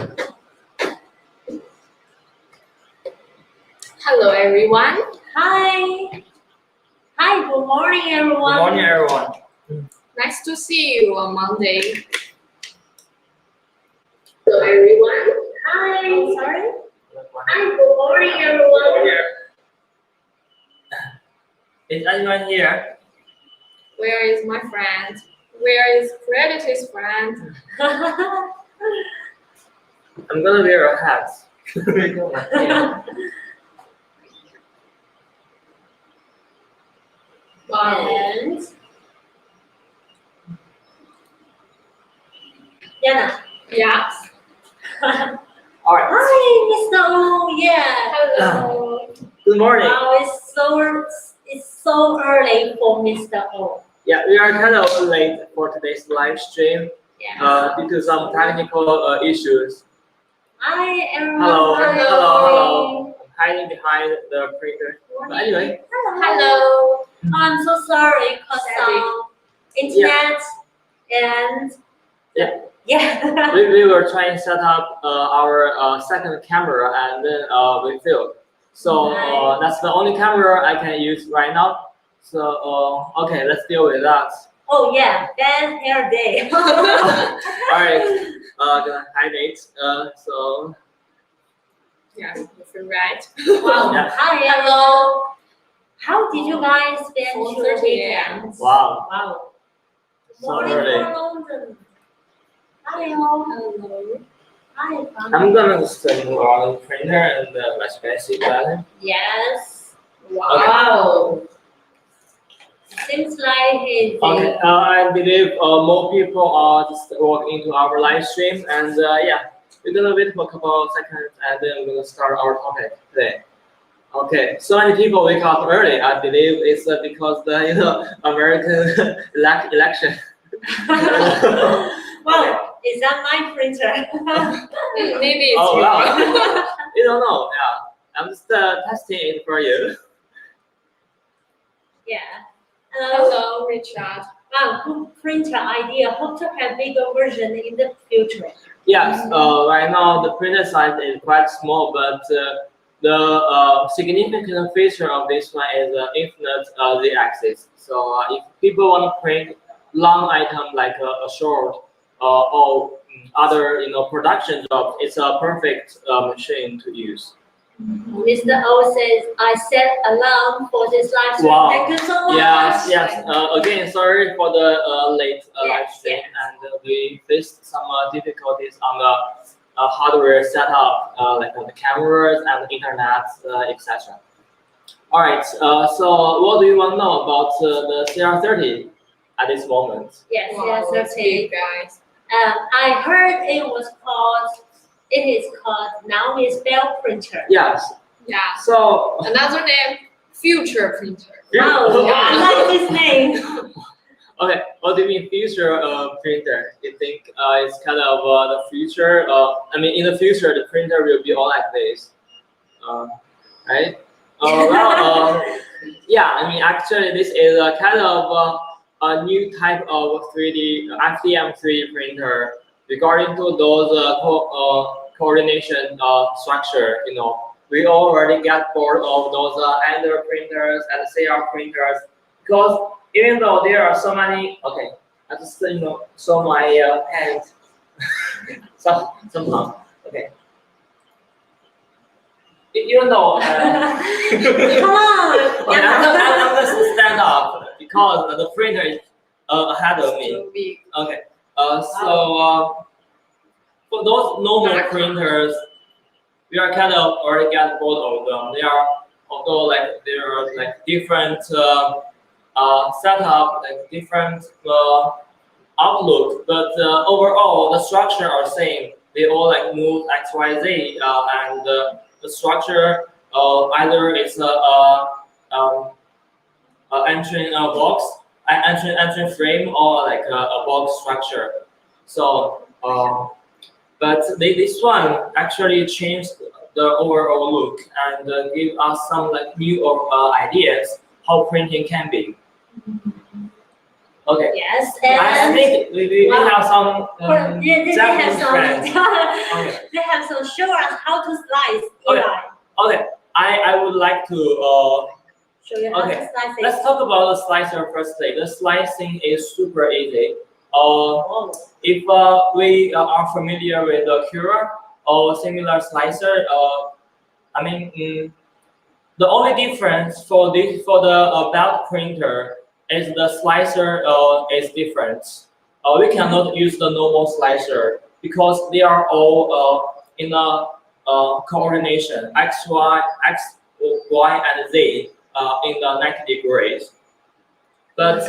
Hello, everyone. Hi. Hi, good morning, everyone. Good morning, everyone. Nice to see you on Monday. Hello, everyone. Hi. Sorry. Hi, good morning, everyone. Is anyone here? Where is my friend? Where is Credity's friend? I'm gonna wear a hat. Wow. And Yana. Yes. All right. Hi, Mr. O. Yeah. Hello. Good morning. Wow, it's so early for Mr. O. Yeah, we are kind of late for today's live stream Yeah. due to some technical issues. Hi, everyone. Hello. Hi. Hello. I'm hiding behind the printer. But anyway. Hello. I'm so sorry because internet and yeah. we were trying to set up our second camera and then we failed. So that's the only camera I can use right now. So okay, let's deal with that. Oh yeah, bad hair day. All right, gonna hide it. So Yes, you feel right. Wow. Yeah. Hi, hello. How did you guys spend your 4:30 weekend? wow, Wow. so Morning early. from London. Hello. Hello. Hi. I'm gonna just move around the printer and let's see better. Yes. Wow. Seems like it's Okay, I believe more people are just walking into our live stream, and yeah, we're gonna wait for a couple of seconds, and then we're gonna start our topic today. Okay, so many people wake up early. I believe it's because the American election. Wow, is that my printer? Maybe it's Oh you. wow, you don't know? Yeah, I'm just testing it for you. Yeah. Hello. Hello, Richard. Wow, good printer idea. Hope to have bigger version in the future. Yes, right now the printer size is quite small, but the significant feature of this one is infinite z-axis. So if people want to print long item like a short or other production jobs, it's a perfect machine to use. Mr. O says, I set alarm for this live stream. Wow. Thank you so much. Yes. Again, sorry for the late live stream, Yes. and we faced some difficulties on the hardware setup, like the cameras and the internet, etc. All right. So, what do you want to know about the CR-30 at this moment? Yes, Wow, yes, that's okay. big, guys. I heard it is called Naomi Spell printer. Yes. Yeah. So. Another name, future printer. Wow, I like this name. Okay, what do you mean future printer? You think it's kind of the future? I mean, in the future, the printer will be all like this, right? Yeah. I mean, actually, this is a kind of a new type of 3D FDM 3D printer regarding to those coordination structure. We already get bored of those Ender printers and CR printers because even though there are so many, okay, I just show my hands somehow. Okay, even though Come on. okay, I'm gonna stand up because the printer is ahead of me. So big. Okay, so for those normal printers, we are kind of already get bored of them. They are, although there are different setup, different outlook, but overall the structure are same. They all move X, Y, Z, and the structure either it's entering box, entering frame, or a box structure. So. But this one actually changed the overall look and give us some new ideas how printing can be. Okay. Yes, I and think we Wow. have some they have Japanese some. friends. Okay. They have some. Show us how to slice. Okay. Eli. Okay. I would like to Show you how Okay. to slice it. let's talk about the slicer firstly. The slicing is super easy. Oh. If we are familiar with the Cura or similar slicer, the only difference for the belt printer is the slicer is different. We cannot use the normal slicer because they are all in a coordination X, Y, and Z in the 90 degrees. But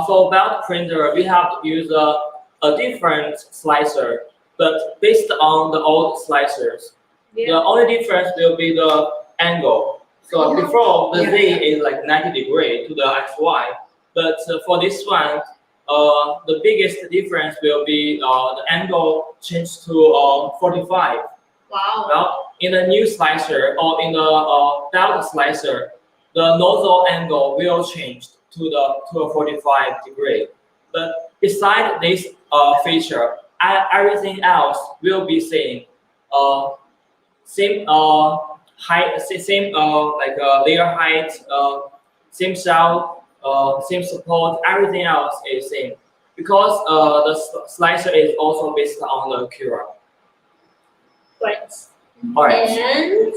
for belt printer, we have to use a different slicer, but based on the old slicers. Yeah. The only difference will be the angle. So before the Z is like 90 degree to the XY, but for this one, the biggest difference will be the angle changed to 45. Wow. Well, in a new slicer or in the belt slicer, the nozzle angle will change to a 45 degree. But beside this feature, everything else will be same. Same height, same layer height, same shell, same support. Everything else is same because the slicer is also based on the Cura. Great. All right. And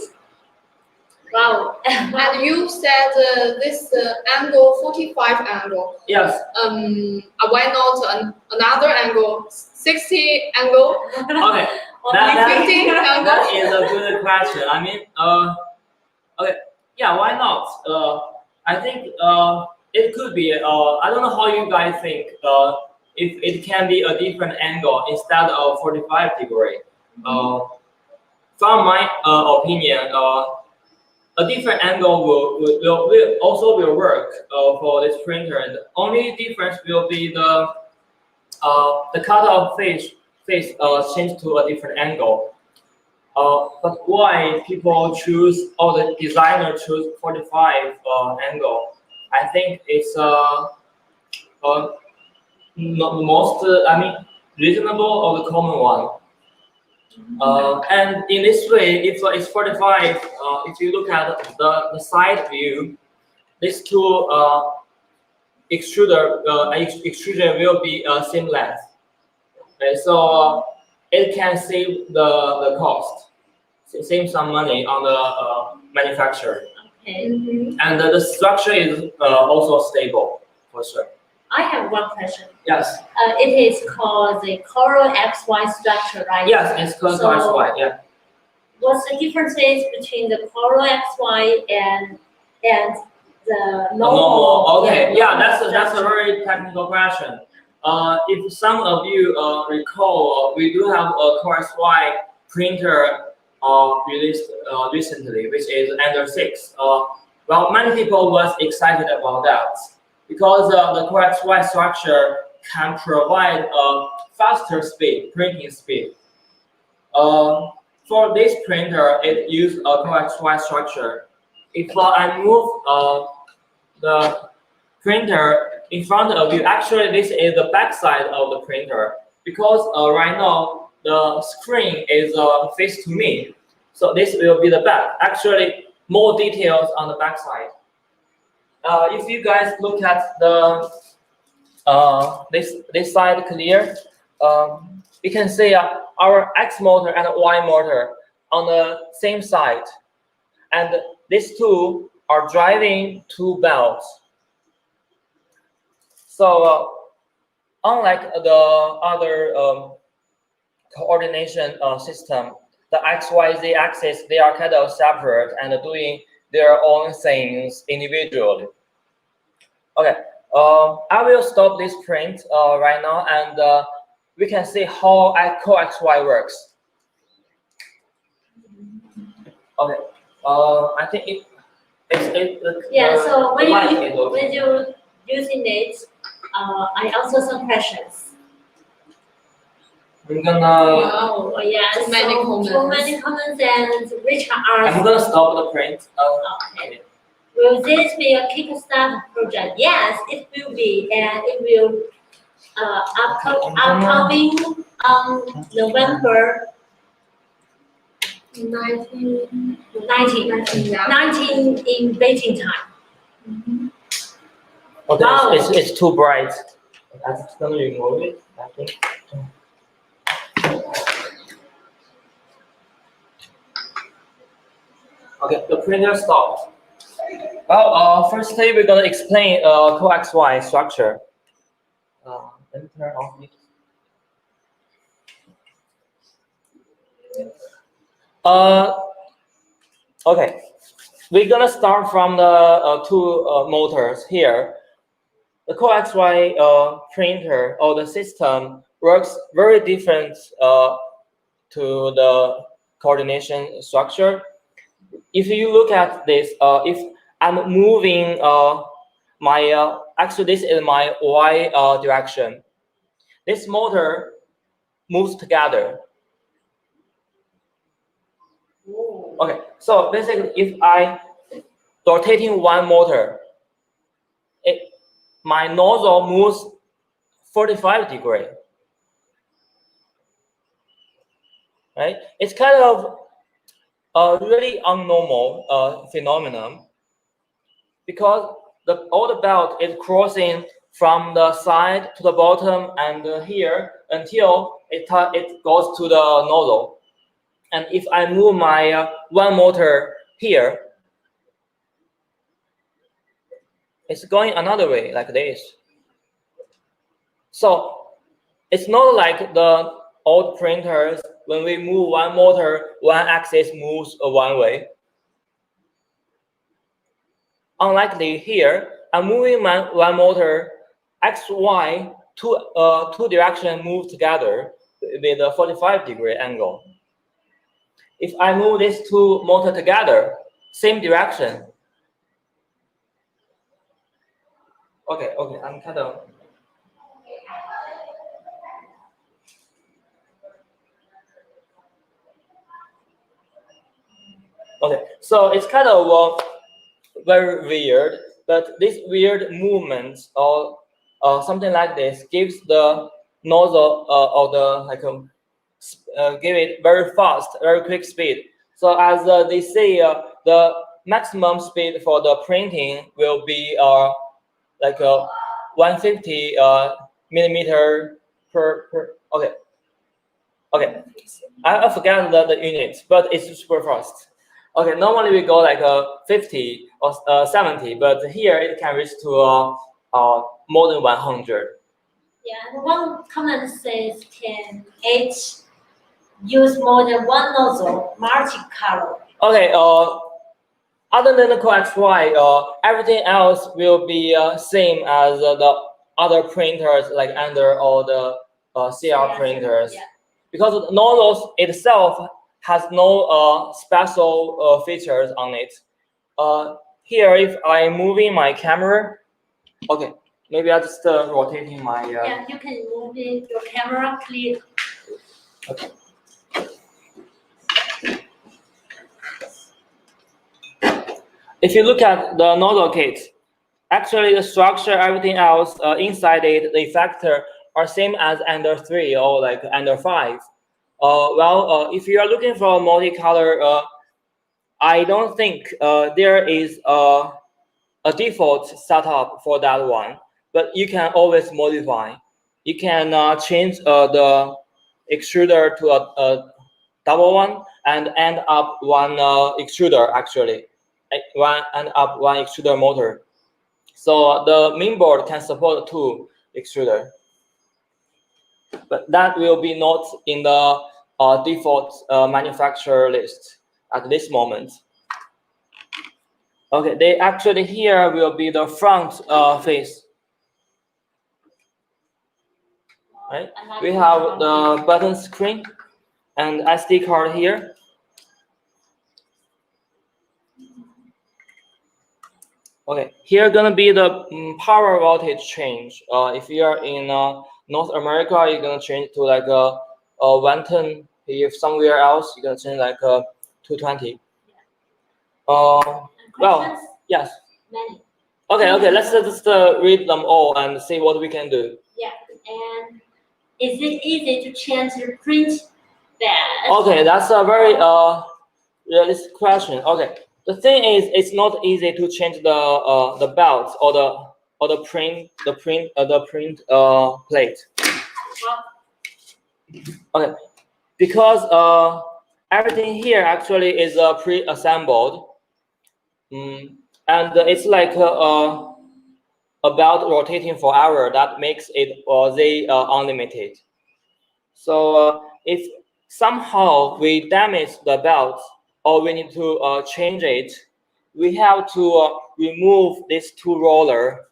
wow. And you said this angle 45 angle. Yes. Why not another angle 60 angle? Okay. Or That 15 angle? that is a good question. I mean, okay, yeah, why not? I think it could be. I don't know how you guys think. If it can be a different angle instead of 45 degree. From my opinion, a different angle will also work for this printer. And the only difference will be the cutoff phase changed to a different angle. But why people choose, or the designer choose 45 angle? I think it's the most, reasonable or the common one. And in this way, if it's 45, if you look at the side view, these two extrusion will be same length. Okay, so it can save the cost, save some money on the manufacturer. Okay. And the structure is also stable for sure. I have one question. Yes. It is called the Coral XY structure, right? Yes, it's called So- XY. Yeah. What's the differences between the Coral XY and the normal? Okay. Yeah, that's a structure? very technical question. If some of you recall, we do have a Core XY printer released recently, which is Ender 6. Well, many people was excited about that because the Core XY structure can provide a faster speed, printing speed. For this printer, it uses a Core XY structure. If I move the printer in front of you, actually this is the back side of the printer because right now the screen is face to me. So this will be the back. Actually, more details on the back side. If you guys look at the this side clear, we can see our X motor and Y motor on the same side, and these two are driving two belts. So unlike the other coordination system, the XYZ axis, they are kind of separate and doing their own things individually. Okay, I will stop this print right now, and we can see how CoXY works. Okay, I think So the light when is okay. when you're using it, I answer some questions. I'm gonna Wow. Oh yeah, Too many comments. Too many comments, and which are I'm gonna stop the print. okay. Will this be a kickstart project? Yes, it will be, and it will upcoming on November 19, 19, yeah. 19 in Beijing time. Okay, Wow. it's too bright. I'm just gonna remove it. I think. Okay, the printer stopped. Well, firstly, we're gonna explain coaxial structure. Let me turn off it. Okay, we're gonna start from the two motors here. The coaxial printer or the system works very different to the coordination structure. If you look at this, if I'm moving my actually this is my y direction. This motor moves together. Okay, so basically, if I rotating one motor, my nozzle moves 45 degrees. Right? It's kind of a really abnormal phenomenon because all the belt is crossing from the side to the bottom and here until it goes to the nozzle. And if I move my one motor here, it's going another way like this. So it's not like the old printers. When we move one motor, one axis moves one way. Unlikely here, I'm moving one motor, X, Y, two directions move together with a 45-degree angle. If I move these two motors together, same direction. Okay, I'm kind of. Okay, so it's kind of very weird, but this weird movement or something like this gives the nozzle or the give it very fast, very quick speed. So as they say, the maximum speed for the printing will be 150 millimeter per. Okay. I forgot the units, but it's super fast. Okay, normally we go like 50 or 70, but here it can reach to more than 100. Yeah, and one comment says can each use more than one nozzle, multi-color. Okay, other than the coaxial, everything else will be same as the other printers like under all the CR printers. Yeah. Because the nozzle itself has no special features on it. Here, if I'm moving my camera, okay, maybe I just rotating my. Yeah, you can move it, your camera clear. Okay. If you look at the nozzle kit, actually the structure, everything else inside it, the effector are same as under 3 or like under 5. If you are looking for a multicolor, I don't think there is a default setup for that one, but you can always modify. You can change the extruder to a double one and end up one extruder actually, one extruder motor. So the mainboard can support 2 extruder, but that will be not in the default manufacturer list at this moment. Okay, they actually here will be the front face. Right? We have the button screen and SD card here. Okay, here gonna be the power voltage change. If you are in North America, you're gonna change to like a 110. If somewhere else, you're gonna change like a 220. Well, Yes. Many. Okay. Let's just read them all and see what we can do. Yeah. And is it easy to change the print bed? Okay, that's a very realistic question. Okay, the thing is, it's not easy to change the belt or the print plate. Okay, because everything here actually is pre-assembled, and it's like a belt rotating forever that makes it unlimited. So if somehow we damage the belt or we need to change it, we have to remove this two roller.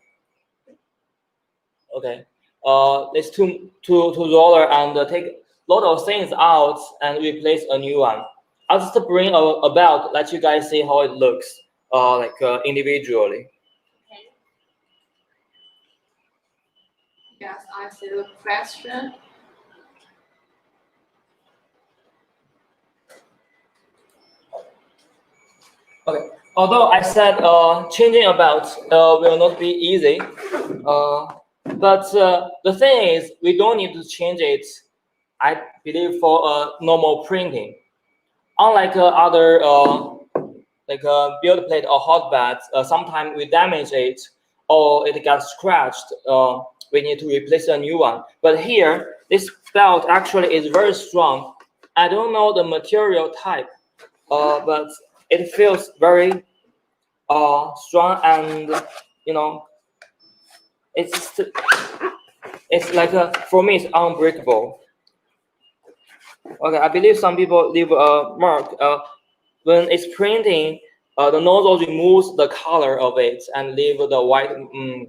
Okay, this two roller and take a lot of things out and replace a new one. I'll just bring a belt, let you guys see how it looks, individually. Okay. Yes, I see the question. Okay. Although I said changing a belt will not be easy, but the thing is we don't need to change it, I believe, for normal printing. Unlike other build plate or hot beds, sometimes we damage it or it gets scratched. We need to replace a new one. But here, this belt actually is very strong. I don't know the material type, but it feels very strong, and it's like for me it's unbreakable. Okay, I believe some people leave a mark when it's printing. The nozzle removes the color of it and leave the white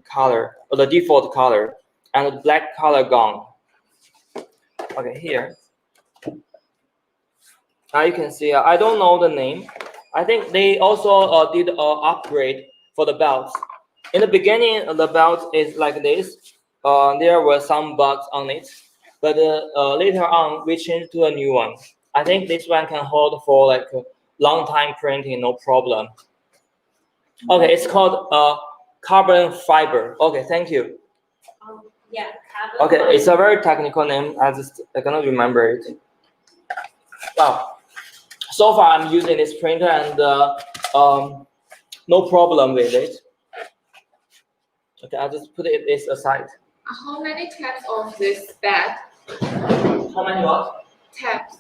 color or the default color, and the black color gone. Okay, here you can see. I don't know the name. I think they also did an upgrade for the belts. In the beginning, the belt is like this. There were some bugs on it, but later on we changed to a new one. I think this one can hold for like a long time printing, no problem. Okay, it's called carbon fiber. Okay, thank you. Yeah, carbon Okay, fiber. it's a very technical name. I cannot remember it. Wow. So far, I'm using this printer and no problem with it. Okay, I'll just put this aside. How many types of this bed? How many what? Types.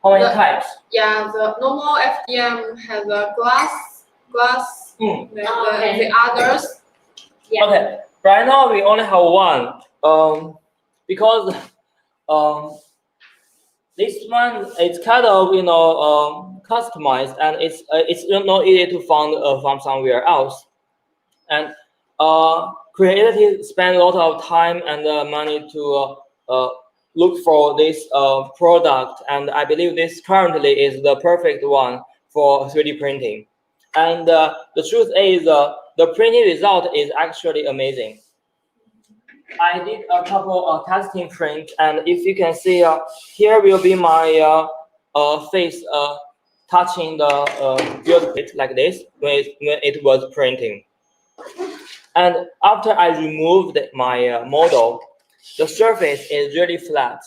How many types? Yeah, the normal FDM has a glass. The others. Yeah. Okay, right now we only have one. Because this one it's kind of customized, and it's not easy to find from somewhere else. And creators spend a lot of time and money to look for this product, and I believe this currently is the perfect one for 3D printing. And the truth is, the printing result is actually amazing. I did a couple of testing prints, and if you can see, here will be my face touching the build plate like this when it was printing. And after I removed my model, the surface is really flat.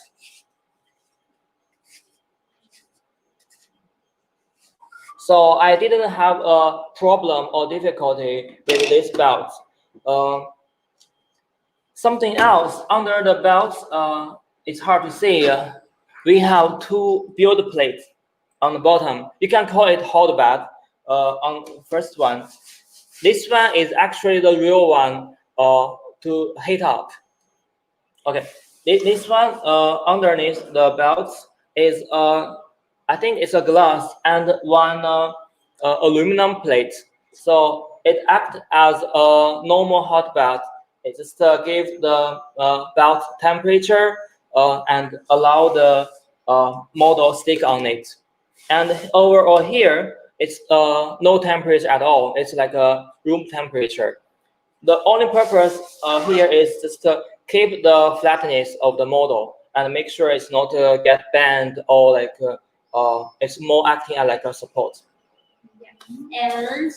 So I didn't have a problem or difficulty with this belt. Something else under the belt, it's hard to see. We have two build plates on the bottom. You can call it hot bed on the first one. This one is actually the real one to heat up. Okay, this one underneath the belt is I think it's a glass and one aluminum plate. So it acts as a normal hot bed. It just gives the belt temperature and allow the model stick on it. And overall here, it's no temperature at all. It's like a room temperature. The only purpose here is just to keep the flatness of the model and make sure it's not get bent or like it's more acting as like a support. And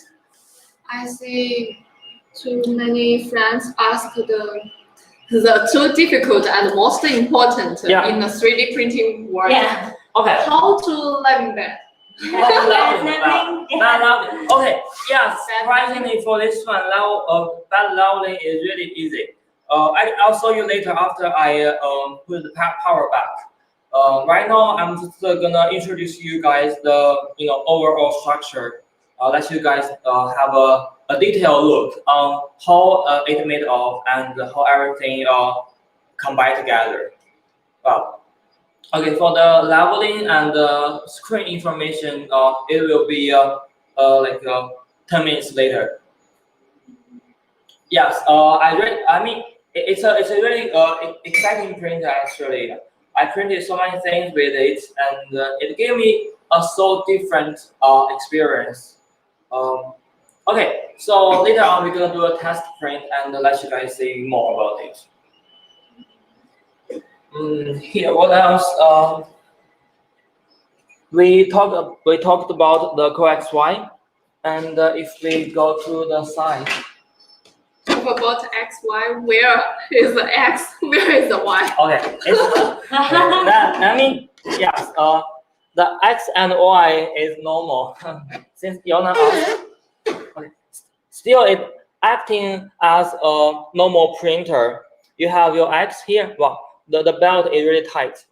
I see too many friends ask the two difficult and most important Yeah. in the 3D printing world. Yeah. Okay. How to learn that? Okay, yeah, surprisingly for this one, bad leveling is really easy. I'll show you later after I put the power back. Right now, I'm just gonna introduce you guys the overall structure. Let you guys have a detailed look on how it's made of and how everything combined together. Wow. Okay, for the leveling and the screen information, it will be like 10 minutes later. Yes, I mean, it's a really exciting printer actually. I printed so many things with it, and it gave me a so different experience. Okay, so later on we're gonna do a test print and let you guys see more about it. Here, what else? We talked about the coax-Y, and if we go to the side. Talk about X, Y. Where is the X? Where is the Y? Okay, I mean, yes. The X and Y is normal since you're not. Okay. Still, it acting as a normal printer. You have your X here. Well, the belt is really tight.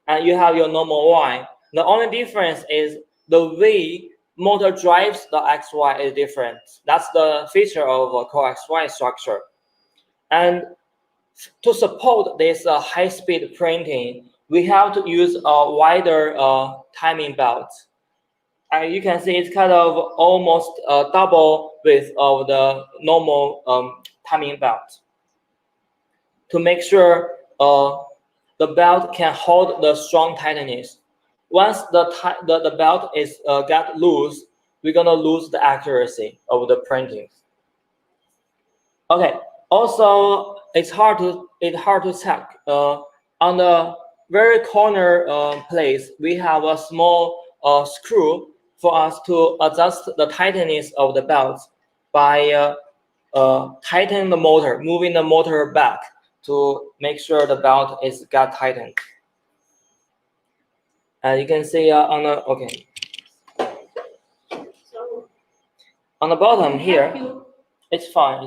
And you have your normal Y. The only difference is the way motor drives the XY is different. That's the feature of a coax-Y structure. And to support this high-speed printing, we have to use a wider timing belt. And you can see it's kind of almost double width of the normal timing belt. To make sure the belt can hold the strong tightness. Once the belt is got loose, we're gonna lose the accuracy of the printing. Okay. Also, it's hard to check. On the very corner place, we have a small screw for us to adjust the tightness of the belt by tightening the motor, moving the motor back to make sure the belt is got tightened. And you can see on the on the bottom here, it's fine.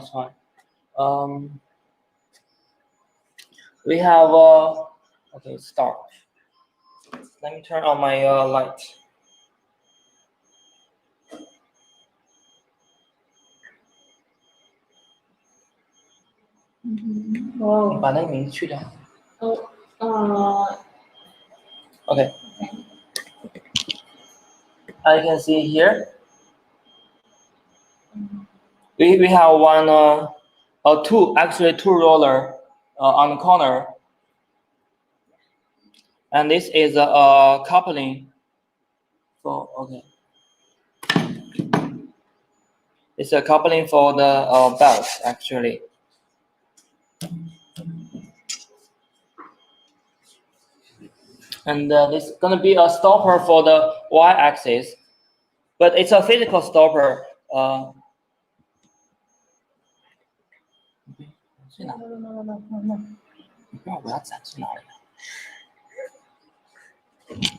We have okay, start. Let me turn on my light. Wow. 把那个名字去掉。 Oh, Okay. As you can see here, we have two roller on the corner, and this is a coupling. For it's a coupling for the belt actually. And this is gonna be a stopper for the y-axis, but it's a physical stopper. no.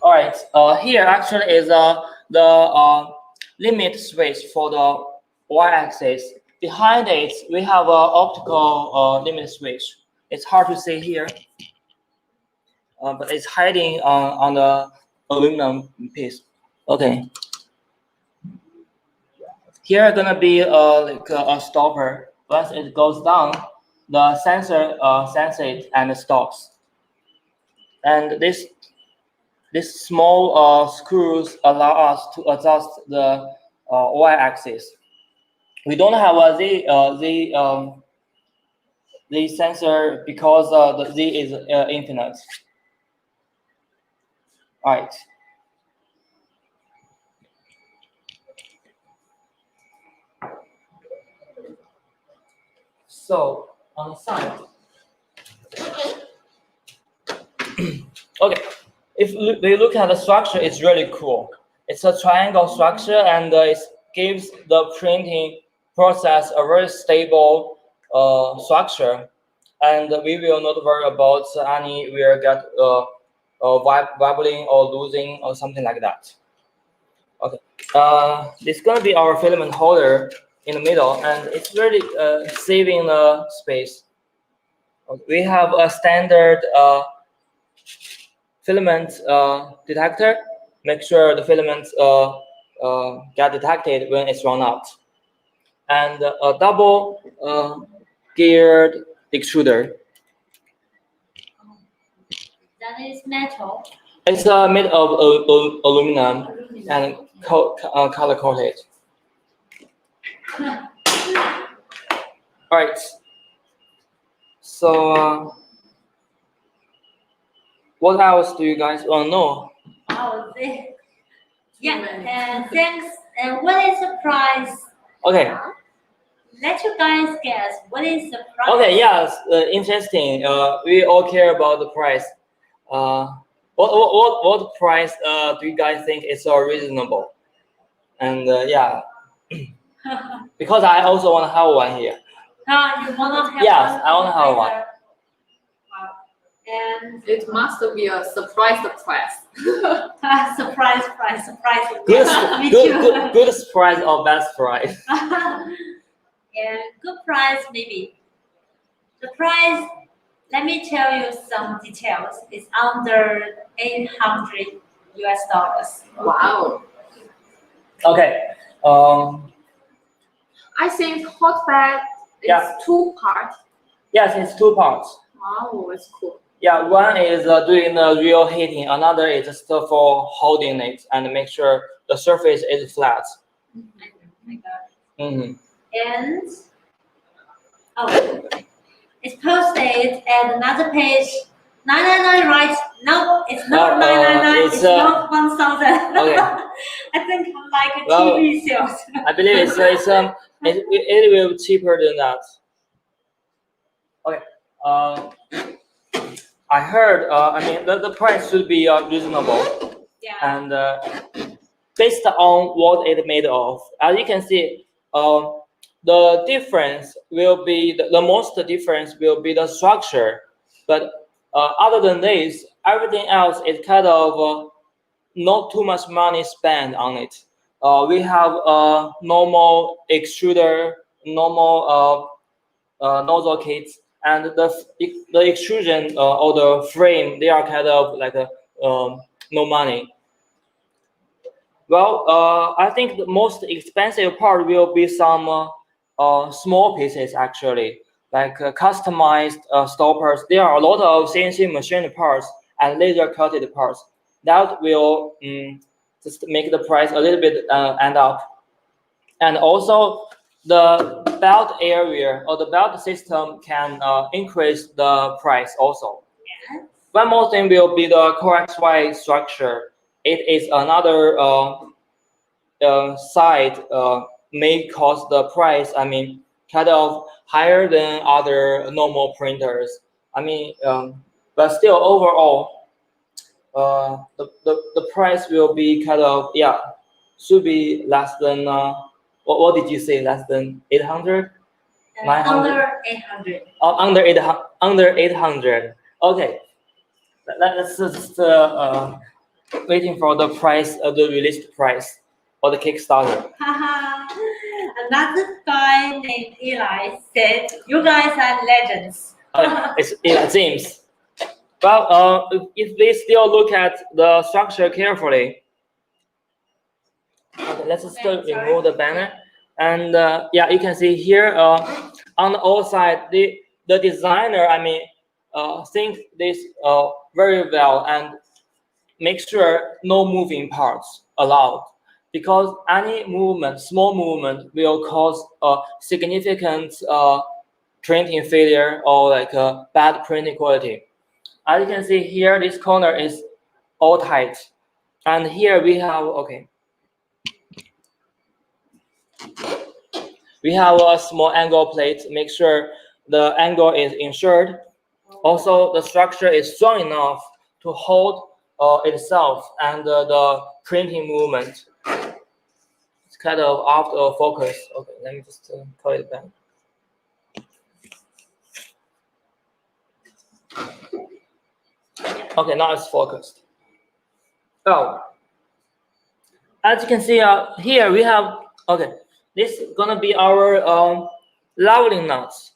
All right. Here actually is the limit switch for the y-axis. Behind it, we have an optical limit switch. It's hard to see here, but it's hiding on the aluminum piece. Okay. Here gonna be like a stopper. Once it goes down, the sensor senses it and stops. And this small screws allow us to adjust the y-axis. We don't have a Z sensor because the Z is infinite. All right. So on the side, okay. If we look at the structure, it's really cool. It's a triangle structure, and it's gives the printing process a very stable structure, and we will not worry about any will get wobbling or losing or something like that. Okay, this is gonna be our filament holder in the middle, and it's really saving the space. Okay, we have a standard filament detector. Make sure the filaments get detected when it's run out, and a double geared extruder. That is metal. It's made of aluminum and color coated. All right. So, what else do you guys want to know? Oh, yeah. Thanks. And what is the price? Okay. Let you guys guess. What is the price? Okay. Yes. Interesting. We all care about the price. What price do you guys think is reasonable? And yeah, because I also want to have one here. You wanna have Yes, one? I wanna have one. And It must be a surprise price. surprise price. Good, Me too. good surprise or bad surprise? And good price maybe. The price, let me tell you some details. It's under $800 US. Wow. Okay. I think hot bag is Yeah. 2 parts. Yes, it's 2 parts. Wow, it's cool. Yeah, one is doing the real heating. Another is just for holding it and make sure the surface is flat. Oh my God. Mm-hmm. And it's posted at another page. 999, right? No, it's not 999. It's, It's not 1,000. Okay. I think like a Well, TV sales. I believe it will be cheaper than that. Okay. I heard. I mean, the price should be reasonable, Yeah. and based on what it made of. As you can see, the difference will be the most difference will be the structure, but other than this, everything else is kind of not too much money spent on it. We have a normal extruder, normal nozzle kits, and the extrusion or the frame, they are kind of like no money. Well, I think the most expensive part will be some small pieces actually, like customized stoppers. There are a lot of CNC machine parts and laser coated parts that will just make the price a little bit end up. And also the belt area or the belt system can increase the price also. Yes. One more thing will be the coaxial structure. It is another side may cause the price, I mean, kind of higher than other normal printers. I mean, but still overall, the price will be kind of, yeah, should be less than, what did you say, less than 800? 900? Under 800. Oh, under 800. Okay, let's just waiting for the price, the released price or the Kickstarter. Another guy named Eli said, "You guys are legends." It seems. Well, if we still look at the structure carefully, okay, let's just remove the banner, and yeah, you can see here on the outside, the designer, I mean, think this very well and make sure no moving parts allowed, because any movement, small movement, will cause a significant printing failure or like a bad printing quality. As you can see here, this corner is all tight, and here we have we have a small angle plate. Make sure the angle is ensured. Also, the structure is strong enough to hold itself and the printing movement. kind of out of focus. Okay, let me just call it back. Okay, now it's focused. Oh, as you can see here we have, okay, this is gonna be our leveling nuts.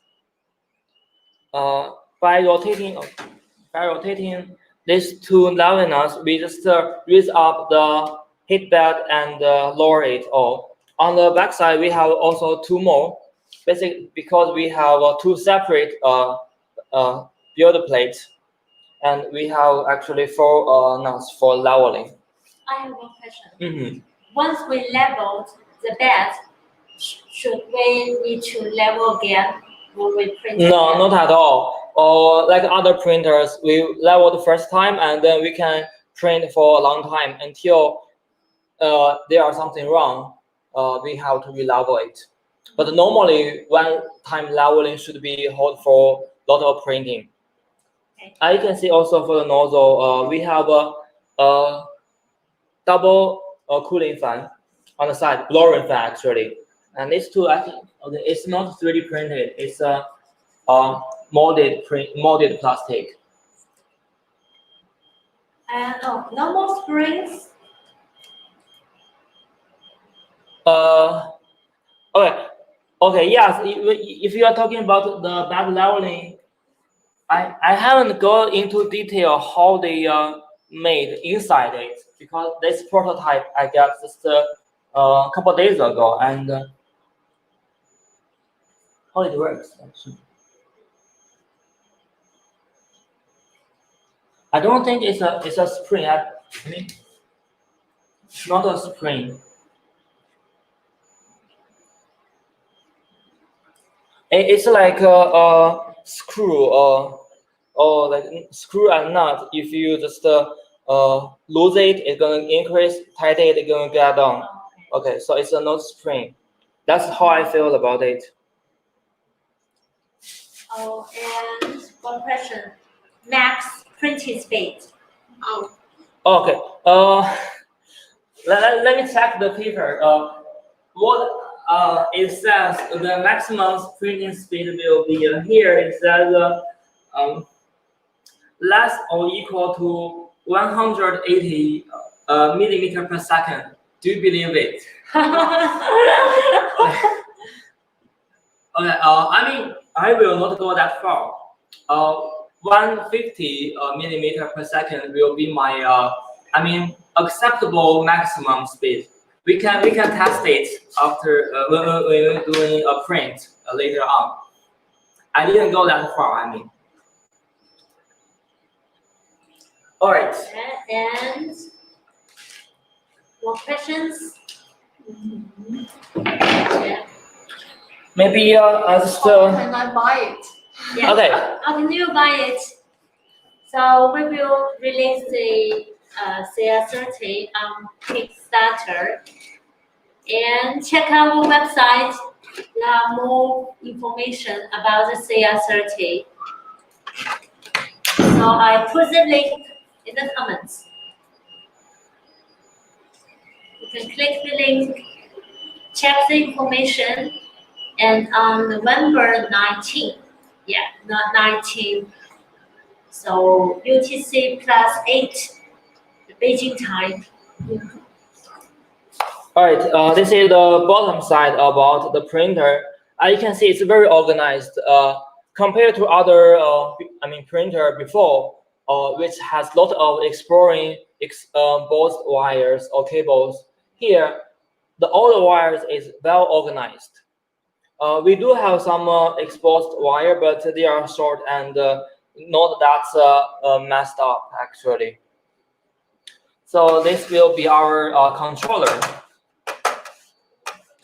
By rotating these two leveling nuts, we just raise up the heat bed and lower it all. On the back side, we have also two more, basically because we have two separate build plates, and we have actually four nuts for leveling. I have one question. Mm-hmm. Once we leveled the bed, should we need to level again when we print? No, not at all. Or like other printers, we level the first time and then we can print for a long time until there are something wrong. We have to re-level it. But normally, one-time leveling should be held for a lot of printing. Okay. You can see also for the nozzle, we have a double cooling fan on the side, blowing fan actually. And these two, actually, okay, it's not 3D printed. It's a molded plastic. No more springs. Okay, yes. If you are talking about the bed leveling, I haven't gone into detail how they made inside it, because this prototype I got just a couple days ago, and how it works actually. I don't think it's a spring. I mean, it's not a spring. It's like a screw or like screw and nut. If you just lose it, it's gonna increase. Tighten it, it's gonna get down. Okay, so it's a not spring. That's how I feel about it. Oh, and one question. Max printing speed. Oh, Okay. Let me check the paper. What it says the maximum printing speed will be here. It says less or equal to 180 millimeter per second. Do you believe it? Okay. I mean, I will not go that far. 150 millimeter per second will be my acceptable maximum speed. We can test it after when we're doing a print later on. I didn't go that far. I mean. All right. And more questions? Yeah. Maybe just. how can I buy it? Yeah. Okay. How can you buy it? So we will release the CR-30 on Kickstarter, and check our website. There are more information about the CR-30. So I put the link in the comments. You can click the link, check the information, and on November 19th, yeah, not 19th, so UTC +8, the Beijing time. All right, this is the bottom side about the printer. You can see it's very organized compared to other, printer before, which has a lot of exploring both wires or cables. Here, all the wires is well organized. We do have some exposed wire, but they are short and not that messed up actually. So this will be our controller.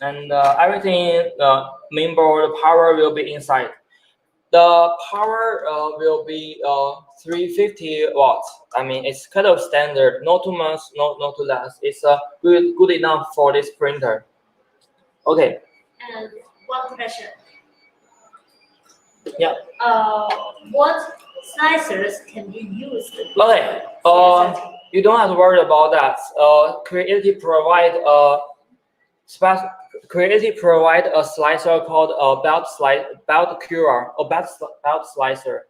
And everything, main board, power will be inside. The power will be 350 watts. I mean, it's kind of standard, not too much, not too less. It's good enough for this printer. Okay. And one question. Yeah. What slicers can be used? Okay. You don't have to worry about that. Creativity provide Creative provide a slicer called a belt curer or belt slicer,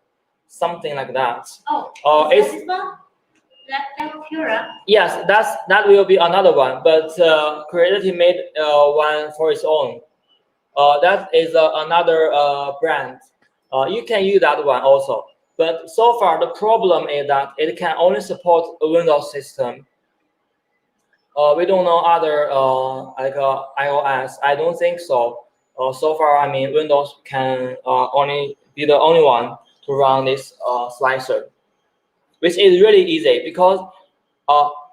something like that. Oh, is that this one? That curer? Yes, that will be another one, but Creative made one for its own. That is another brand. You can use that one also. But so far, the problem is that it can only support a Windows system. We don't know other like iOS. I don't think so. So far, I mean, Windows can only be the only one to run this slicer, which is really easy because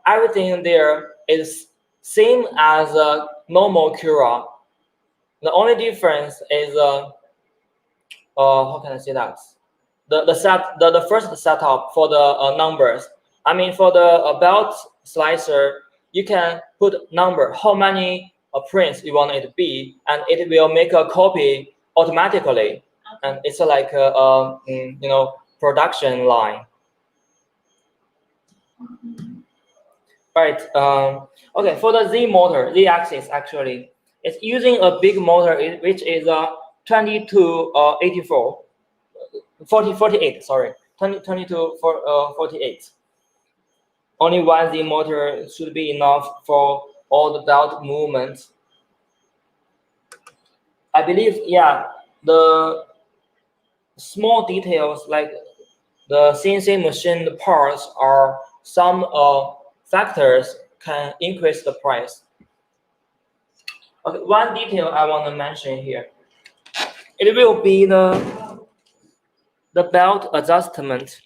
everything there is same as a normal Cura. The only difference is how can I say that? The first setup for the numbers. I mean, for the belt slicer, you can put number, how many prints you want it to be, and it will make a copy automatically. And it's like a production line. Right. Okay. For the Z motor, Z axis actually, it's using a big motor which is 2284. 48, sorry, 48. Only one Z motor should be enough for all the belt movements. I believe, yeah, the small details like the CNC machine parts or some factors can increase the price. Okay, one detail I want to mention here. It will be the belt adjustment.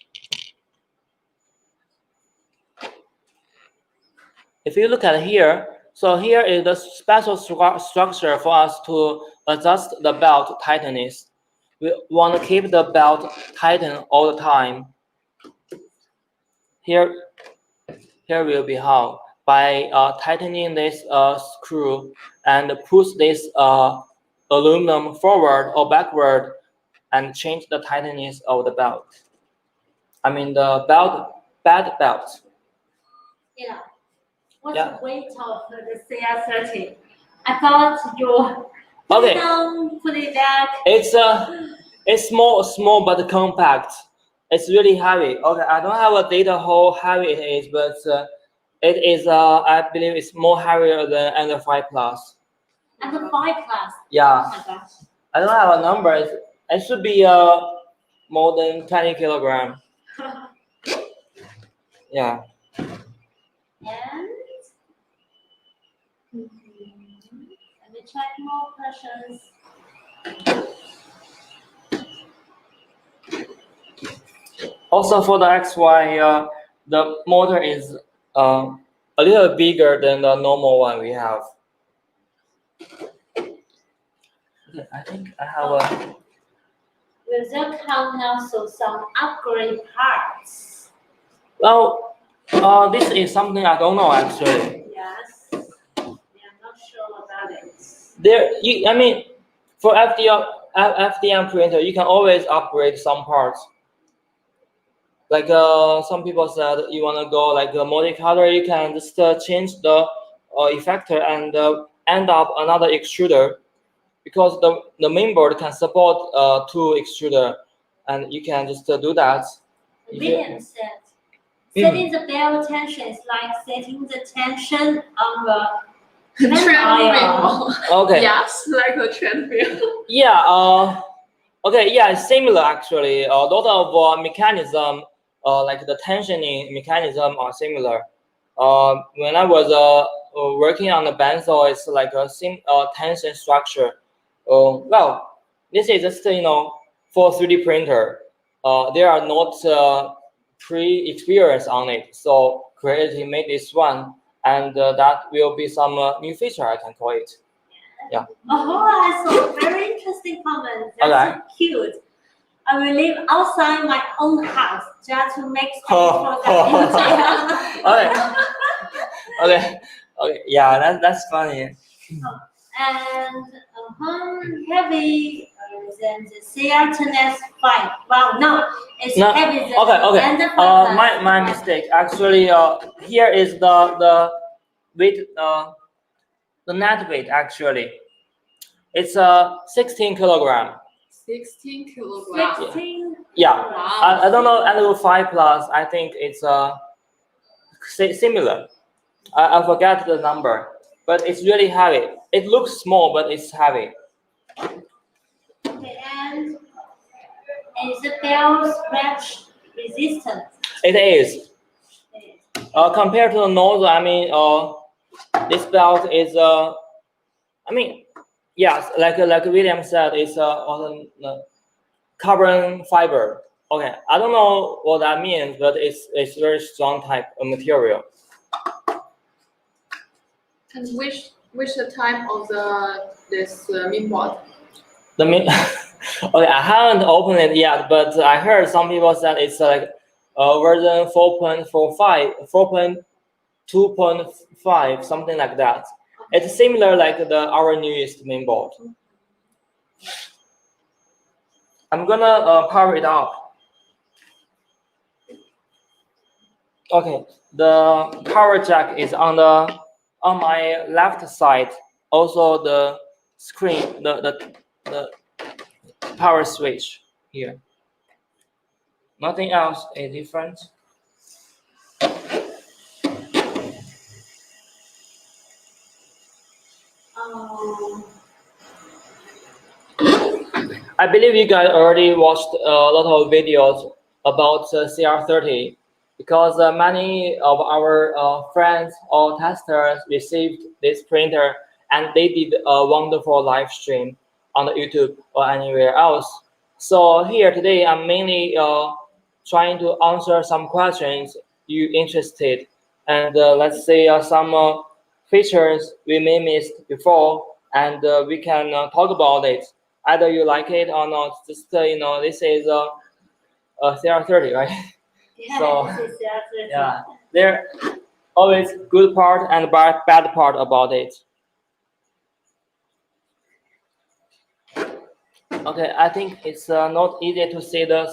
If you look at here, so here is the special structure for us to adjust the belt tightness. We want to keep the belt tighten all the time. Here will be how. By tightening this screw and push this aluminum forward or backward and change the tightness of the belt. I mean the bad belt. Yeah. What's the weight of the CR-30? I thought you put it down, put it back. It's small but compact. It's really heavy. Okay, I don't have a data how heavy it is, but it is I believe it's more heavier than Under 5 Plus. Under 5 Plus. Yeah. Oh my gosh. I don't have a number. It should be more than 20 kilograms. Yeah. And let me check more questions. Also for the XY, the motor is a little bigger than the normal one we have. Okay, I think I have a. Will there come also some upgrade parts? Well, this is something I don't know actually. Yes, we are not sure about it. I mean, for FDM printer, you can always upgrade some parts. Like some people said, you want to go like a multicolor, you can just change the effector and end up another extruder, because the mainboard can support 2 extruder, and you can just do that. William said, setting the belt tension is like setting the tension on the treadmill. Okay. Yes, like a treadmill. Yeah. Okay. Yeah, it's similar actually. A lot of mechanism, like the tensioning mechanism, are similar. When I was working on the benzo, it's like a tension structure. Well, this is just for 3D printer. There are not pre-experience on it, so Creative made this one, and that will be some new feature, I can call it. Yeah. Oh, I saw a very interesting comment. That's so cute. I will live outside my own house just to make space for that. Okay. Yeah, that's funny. And heavy than the CR-10S 5. Wow, no, it's heavy than okay. My mistake. Actually, here is the weight The net weight actually, it's 16 kilogram. 16 kilograms. 16. Yeah, Wow. I don't know level 5 plus. I think it's similar. I forget the number, but it's really heavy. It looks small, but it's heavy. Okay, and is the belt scratch resistant? It is. Compared to the nozzle, I mean, this belt is I mean, yes, like William said, it's on carbon fiber. Okay, I don't know what that means, but it's very strong type of material. And which the type of this mainboard? The okay, I haven't opened it yet, but I heard some people said it's like version 4.45, 4.2.5, something like that. It's similar like our newest mainboard. I'm gonna power it up. Okay, the power jack is on my left side. Also the screen, the power switch here. Nothing else is different. I believe you guys already watched a lot of videos about CR-30 because many of our friends or testers received this printer and they did a wonderful live stream on the YouTube or anywhere else. So here today, I'm mainly trying to answer some questions you interested, and let's say some features we may missed before, and we can talk about it. Either you like it or not. Just this is a CR-30, right? Yeah, So, this is CR-30. Yeah, there always good part and bad part about it. Okay, I think it's not easy to see the.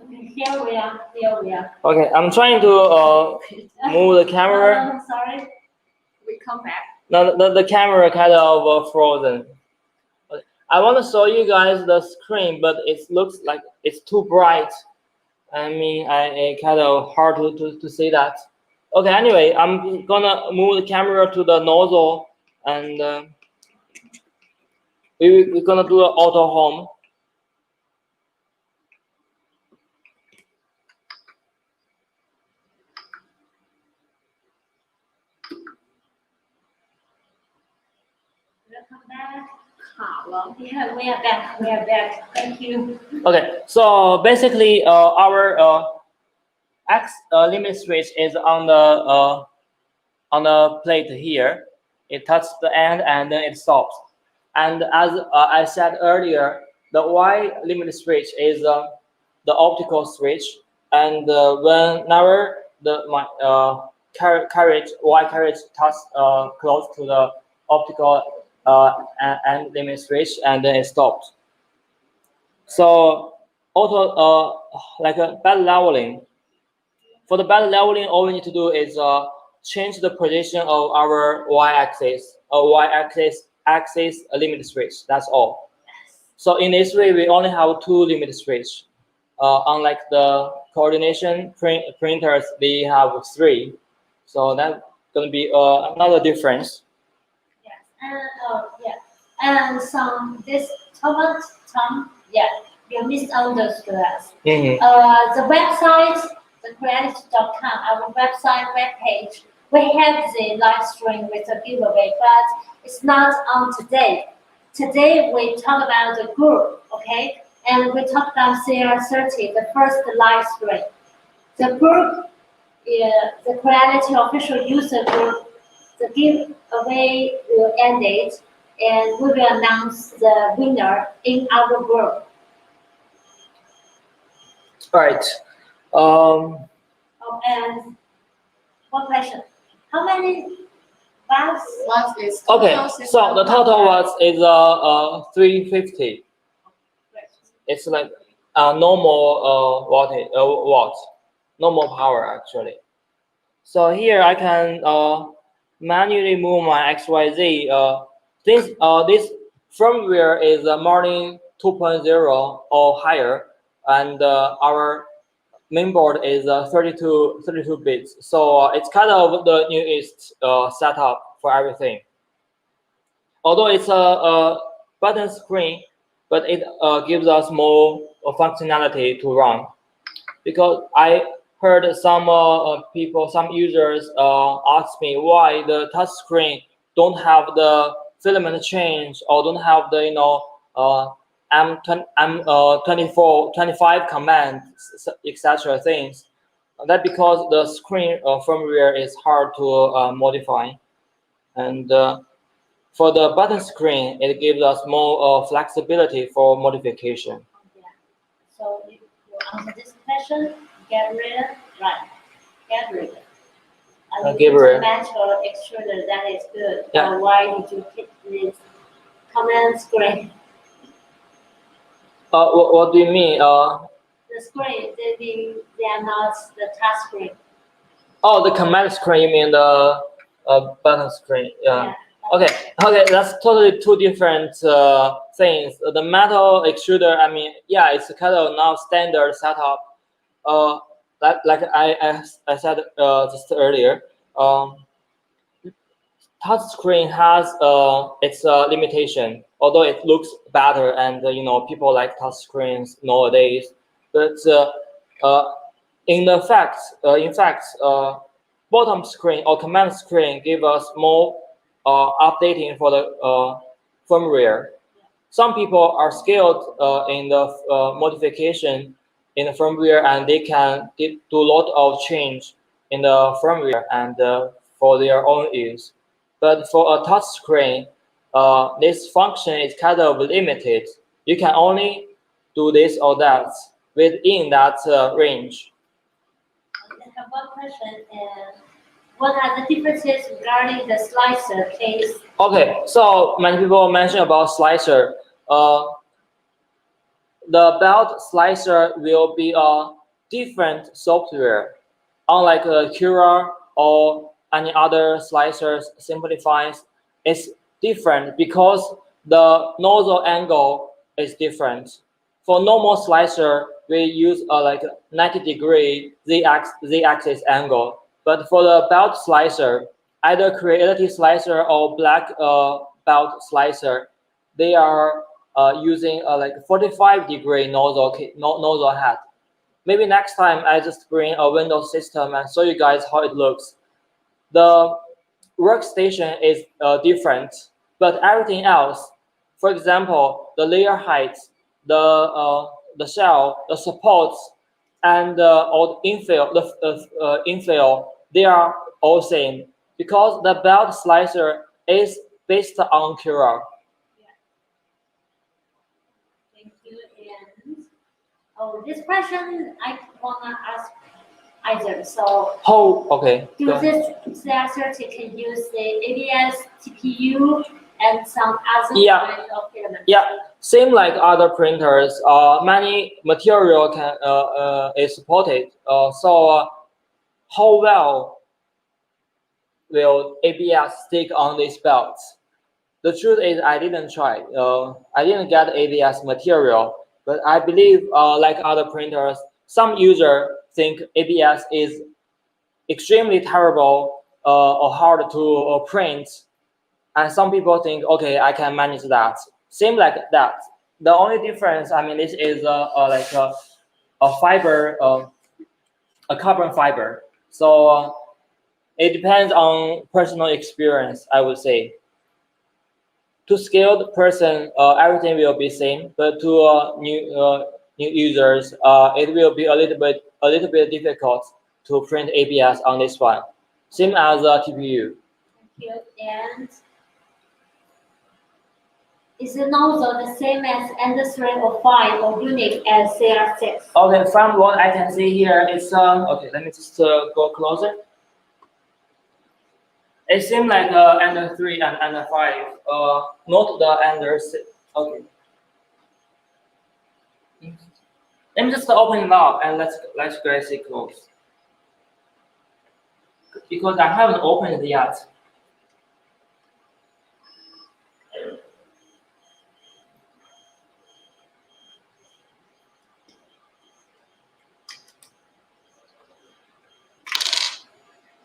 Okay, here we are. Here we are. Okay, I'm trying to move the camera. Sorry. We come back. No, the camera kind of frozen. I want to show you guys the screen, but it looks like it's too bright. I mean, I kind of hard to see that. Okay, anyway, I'm gonna move the camera to the nozzle, and we're gonna do an auto home. Welcome back. 卡了。 Yeah, we are back. We are back. Thank you. Okay, so basically, our X limit switch is on the plate here. It touches the end and then it stops. And as I said earlier, the Y limit switch is the optical switch. And whenever my carriage Y carriage touches close to the optical and limit switch, and then it stops. So auto like a bed leveling. For the bed leveling, all we need to do is change the position of our y-axis axis limit switch. That's all. So in this way, we only have two limit switch. Unlike the coordination printers, they have three. So that's going to be another difference. Yes, and yeah, and some this Tom, yeah, you misunderstood us. Mm-hmm. The website thecreality.com, our webpage, we have the live stream with a giveaway, but it's not on today. Today we talk about the group, okay? And we talk about CR-30, the first live stream. The group, the Creality official user group, the giveaway will end it, and we will announce the winner in our group. Right. Oh, and one question: how many watts? What is Okay. total So the total watts is 350. It's like normal watt, normal power actually. So here I can manually move my XYZ. This firmware is Martin 2.0 or higher, and our mainboard is 32 bits. So it's kind of the newest setup for everything. Although it's a button screen, but it gives us more functionality to run. Because I heard some people, some users ask me why the touch screen don't have the filament change or don't have the M24, 25 commands, etc. things. That because the screen firmware is hard to modify, and for the button screen, it gives us more flexibility for modification. Yeah. So you answer this question, get rid, right? Get rid. Get rid. Metal extruder, that is good. Yeah. Why did you pick this command screen? What do you mean? The screen, they are not the touch screen. Oh, the command screen, you mean the button screen? Yeah. Okay, that's totally two different things. The metal extruder, I mean, yeah, it's kind of now standard setup. Like I said just earlier, touch screen has its limitation. Although it looks better, and people like touch screens nowadays, but in fact, bottom screen or command screen give us more updating for the firmware. Some people are skilled in the modification in the firmware, and they can do a lot of change in the firmware and for their own use. But for a touch screen, this function is kind of limited. You can only do this or that within that range. I have one question. What are the differences regarding the slicer case? Okay, so many people mention about slicer. The belt slicer will be a different software, unlike Cura or any other slicers simplifies. It's different because the nozzle angle is different. For normal slicer, we use like 90-degree z-axis angle. But for the belt slicer, either Creality slicer or black belt slicer, they are using like 45-degree nozzle head. Maybe next time I just bring a Windows system and show you guys how it looks. The workstation is different, but everything else, for example, the layer height, the shell, the supports, and or the infill, they are all same because the belt slicer is based on Cura. Thank you. And this question I wanna ask either. So Okay. do this CR-30 can use the ABS, TPU, and some other kind of filament? Yeah, same like other printers. Many material can is supported. So how well will ABS stick on these belts? The truth is, I didn't try. I didn't get ABS material, but I believe, like other printers, some users think ABS is extremely terrible or hard to print, and some people think, okay, I can manage that. Same like that. The only difference, I mean, this is like a fiber a carbon fiber. So it depends on personal experience, I would say. To skilled person, everything will be same, but to new users, it will be a little bit difficult to print ABS on this one. Same as TPU. Thank you. And is the nozzle the same as N3 or 5 or unique as CR6? Okay, from what I can see here, it's okay. Let me just go closer. It seems like under 3 and under 5. Not the under 6. Okay. Let me just open it up and let's guys see close. Because I haven't opened it yet.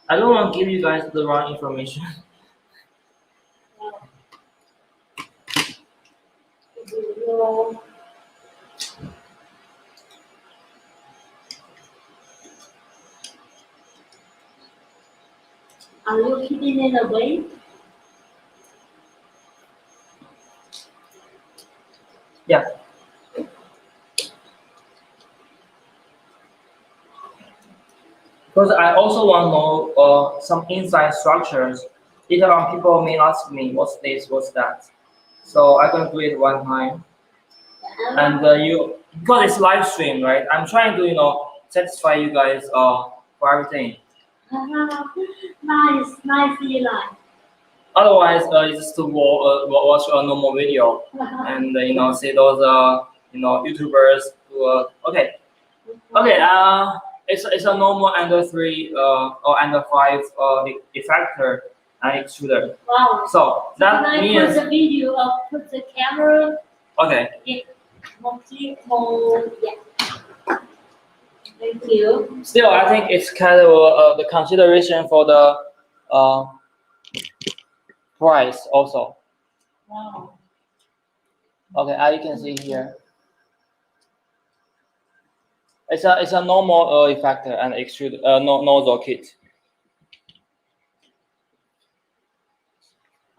I don't want to give you guys the wrong information. Are you keeping it away? Yeah. Because I also want to know some inside structures. Later on, people may ask me, what's this, what's that? So I can do it one time. And because it's live stream, right? I'm trying to, satisfy you guys for everything. Nice, Eli. Otherwise, it's just to watch a normal video and see those YouTubers who okay. It's a normal under 3 or under 5 effector and extruder. Wow. So that can means I put the video or put the camera? Okay. Yeah. Thank you. Still, I think it's kind of the consideration for the price also. Wow. Okay, as you can see here, it's a normal effector and extrude nozzle kit.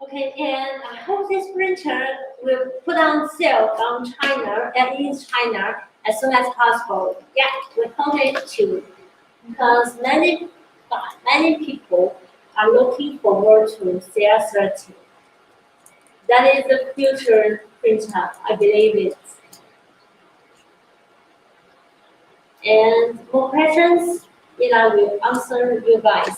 Okay, and I hope this printer will put on sale from China and in China as soon as possible. Yeah, we hope it too, because many people are looking forward to CR-30. That is the future printer, I believe it. And more questions, Eli will answer you guys.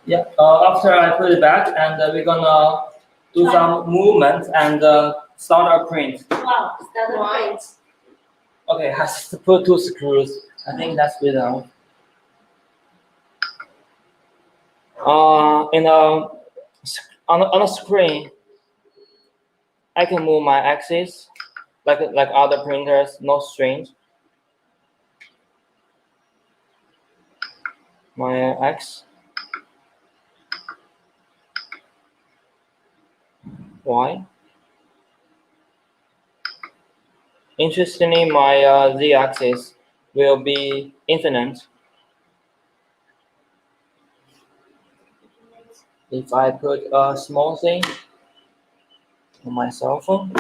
Yeah. After I put it back, and we're gonna do some movement and start a print. Wow, start a print. Okay, has to put 2 screws. I think that's good enough. On the screen, I can move my axis like other printers, not strange. My X, Y. Interestingly, my Z-axis will be infinite. If I put a small thing on my cell phone.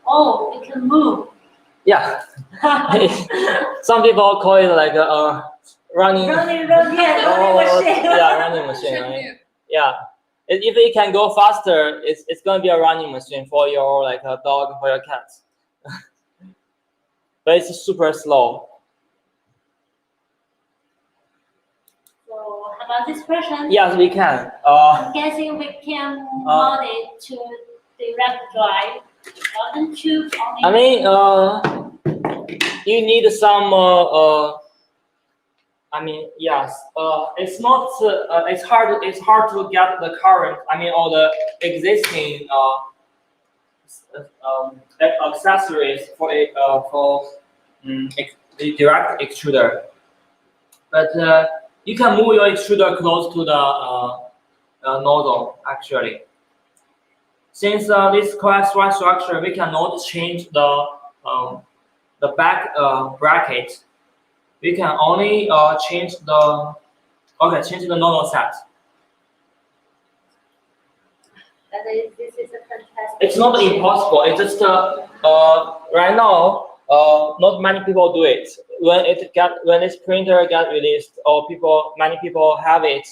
Oh, it can move. Yeah. Some people call it like a running Running machine. Yeah, running machine, right? Yeah. If it can go faster, it's gonna be a running machine for your like a dog, for your cat. But it's super slow. So how about this question? Yes, we can. I'm guessing we can mount it to direct drive. And choose only. I mean, you need some. I mean, yes. It's not. It's hard. It's hard to get the current. I mean, all the existing accessories for the direct extruder. But you can move your extruder close to the nozzle actually. Since this class 1 structure, we cannot change the back bracket we can only change the normal set. This is a fantastic. It's not impossible. It's just right now, not many people do it. When this printer get released, or many people have it,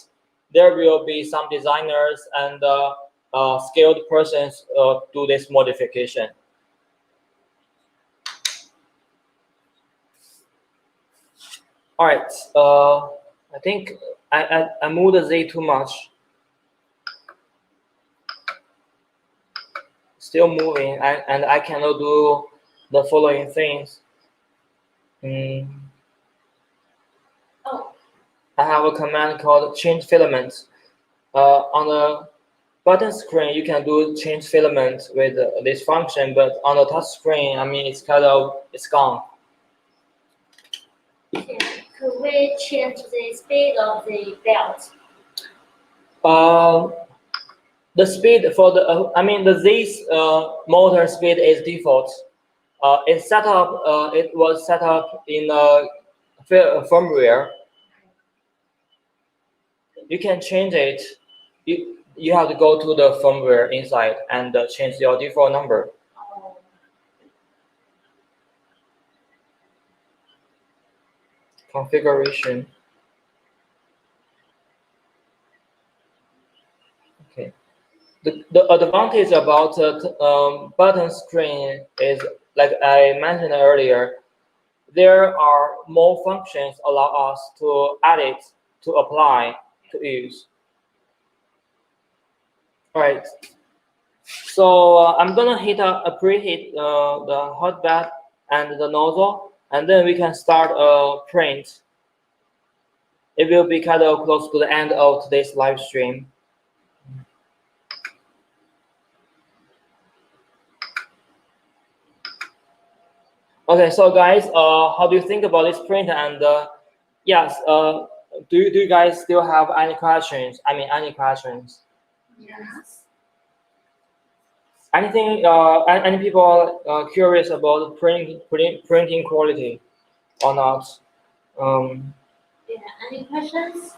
there will be some designers and skilled persons do this modification. All right. I think I moved the Z too much. Still moving, and I cannot do the following things. Oh. I have a command called change filament. On the button screen, you can do change filament with this function, but on the touch screen, I mean, it's gone. Could we change the speed of the belt? The speed for the Z motor speed is default. It was set up in firmware. You can change it. You have to go to the firmware inside and change your default number. Configuration. Okay. The advantage about button screen is, like I mentioned earlier, there are more functions allow us to edit, to apply, to use. All right. So I'm gonna preheat the hot bed and the nozzle, and then we can start a print. It will be kind of close to the end of today's live stream. Okay, so guys, how do you think about this print? And yes, do you guys still have any questions? Any questions? Yes. Anything? Any people curious about printing quality or not? Yeah. Any questions?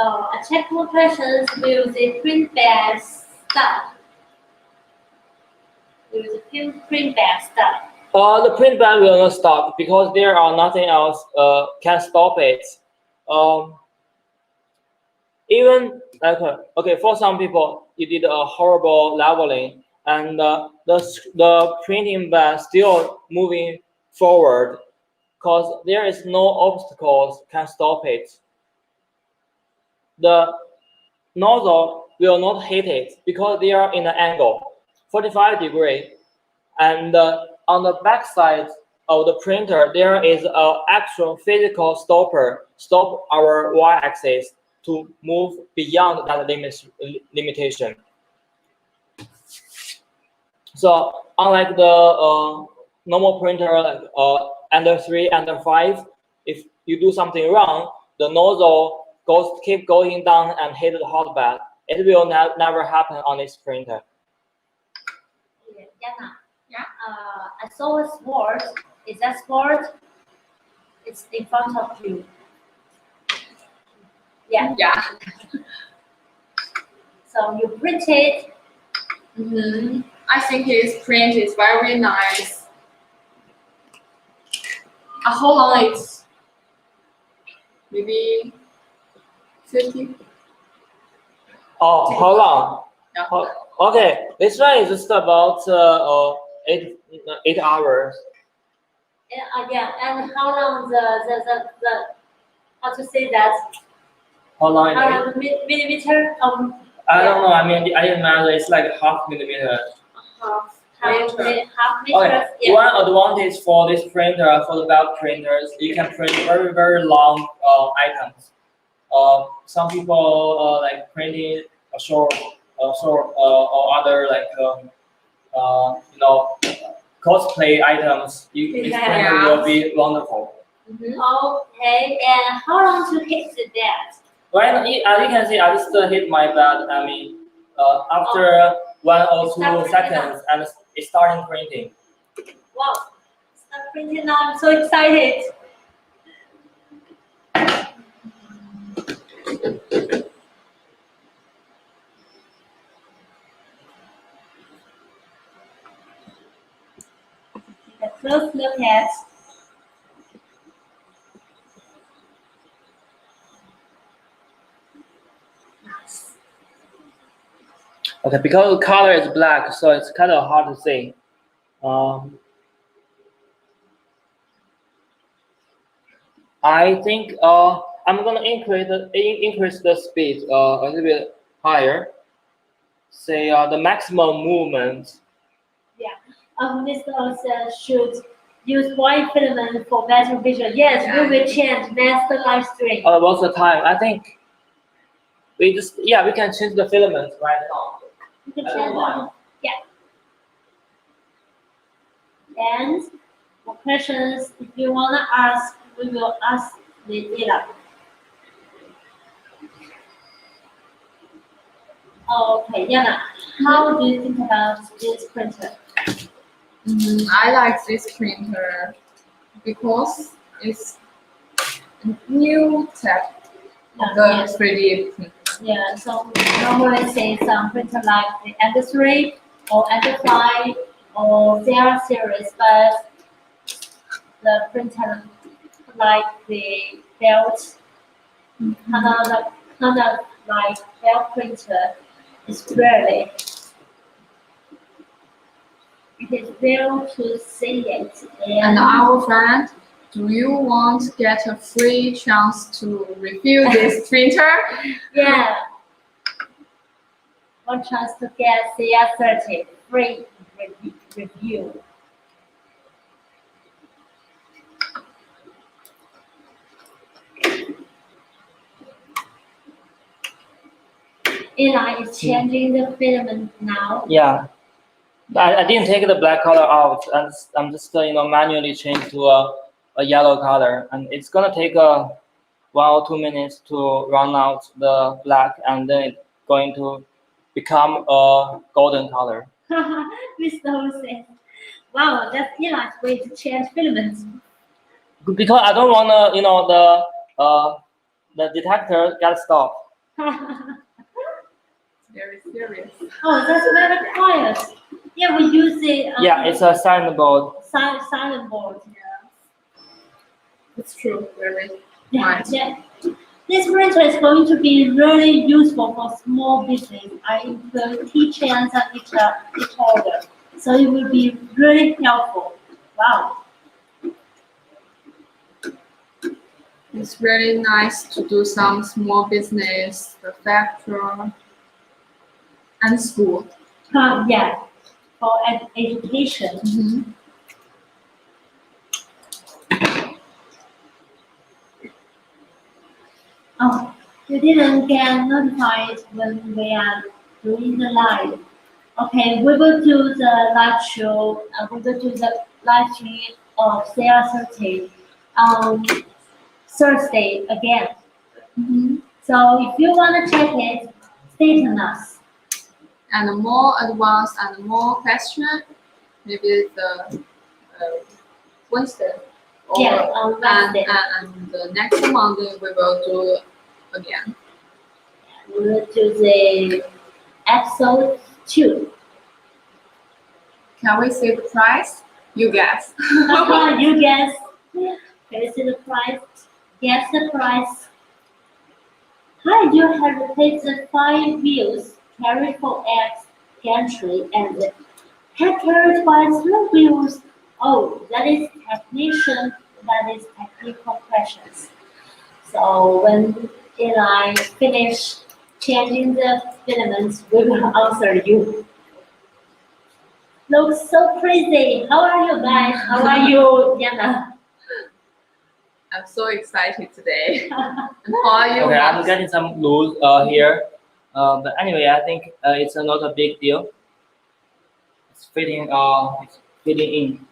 A technical questions will the print bed stop? Will the print bed stop? The print bed will not stop because there are nothing else can stop it. Even like okay, for some people, you did a horrible leveling, and the printing bed still moving forward, because there is no obstacles can stop it. The nozzle will not hit it because they are in an angle, 45 degree, and on the back side of the printer, there is an actual physical stopper, stop our y-axis to move beyond that limitation. So unlike the normal printer, like under 3, under 5, if you do something wrong, the nozzle keep going down and hit the hot bed. It will never happen on this printer. Jana. Yeah. I saw a sport. Is that sport? It's in front of you. Yeah. Yeah. So you print it. I think his print is very nice. How long it's? Maybe 50. Oh, how long? Yeah. Okay, this one is just about 8 hours. Yeah. And how long the how to say that? How long? Millimeter? I don't know. I didn't measure. It's like half millimeter. Half meter. Okay. Yeah. One advantage for this printer, for the web printers, you can print very, very long items. Some people like printing a short, or other like cosplay items. This printer will be wonderful. Okay. And how long to hit the bed? Well, as you can see, I just hit my bed. After 1 or 2 seconds, and it's starting printing. Wow. Start printing now. I'm so excited. A close look at. Nice. Okay, because the color is black, so it's kind of hard to see. I think I'm gonna increase the speed a little bit higher. Say the maximum movement. Yeah. Mr. Olsen should use white filament for better vision. Yes, we will change next live stream. What's the time? I think we can change the filament right now. You can change them. Yeah. And for questions, if you wanna ask, we will ask later. Okay, Yana, how do you think about this printer? I like this printer because it's a new type of the 3D printer. Yeah, so normally say some printer like the Ender3 or Ender5 or CR series, but the printer like the belt, kind of like belt printer is rarely. It is rare to see it. And our friend, do you want to get a free chance to review this printer? Yeah. One chance to get CR-30 free review. Eli is changing the filament now. Yeah. I didn't take the black color out. I'm just manually change to a yellow color, and it's gonna take 1 or 2 minutes to run out the black, and then it's going to become a golden color. Mr. Ho says, wow, that's Eli's way to change filaments. Because I don't wanna, the detector got stopped. Very serious. Oh, that's very quiet. Yeah, we use it. Yeah, it's a silent board. Silent board. Yeah. It's true. Very Yeah, nice. yeah. This printer is going to be really useful for small business. I include keychains and each order, so it will be really helpful. Wow. It's really nice to do some small business, the factory, and school. Yeah, for education. Oh, you didn't get notified when we are doing the live. Okay, we will do the live show. We will do the live stream of CR-30 on Thursday again. So if you want to check it, stay on us. And more advanced and more question, maybe the Wednesday. Or, Yeah, on Wednesday. And the next Monday we will do again. We will do the episode 2. Can we see the price? You guess. You guess. Can you see the price? Guess the price. Hi, you have replaced the 5 wheels carried for X gantry and head carried by 3 wheels. Oh, that is technician. That is technical questions. So when Eli finish changing the filaments, we will answer you. Looks so crazy. How are you guys? How are you, Yana? I'm so excited today. And how are you? Okay, I'm getting some loose here, but anyway, I think it's not a big deal. It's fitting in.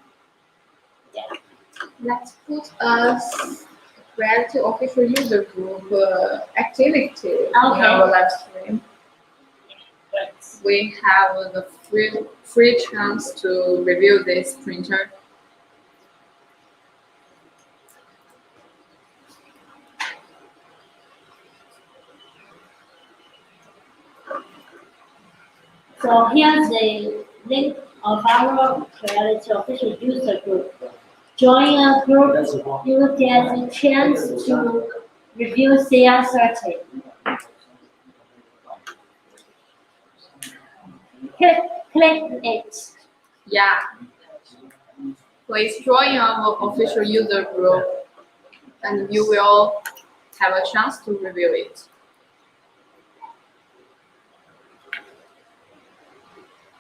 Yeah. Let's put a reality official user group activity in our live stream. We have the free chance to review this printer. So here's the link of our Creality official user group. Join a group, you will get a chance to review CR-30. Click it. Yeah. Please join our official user group and you will have a chance to review it.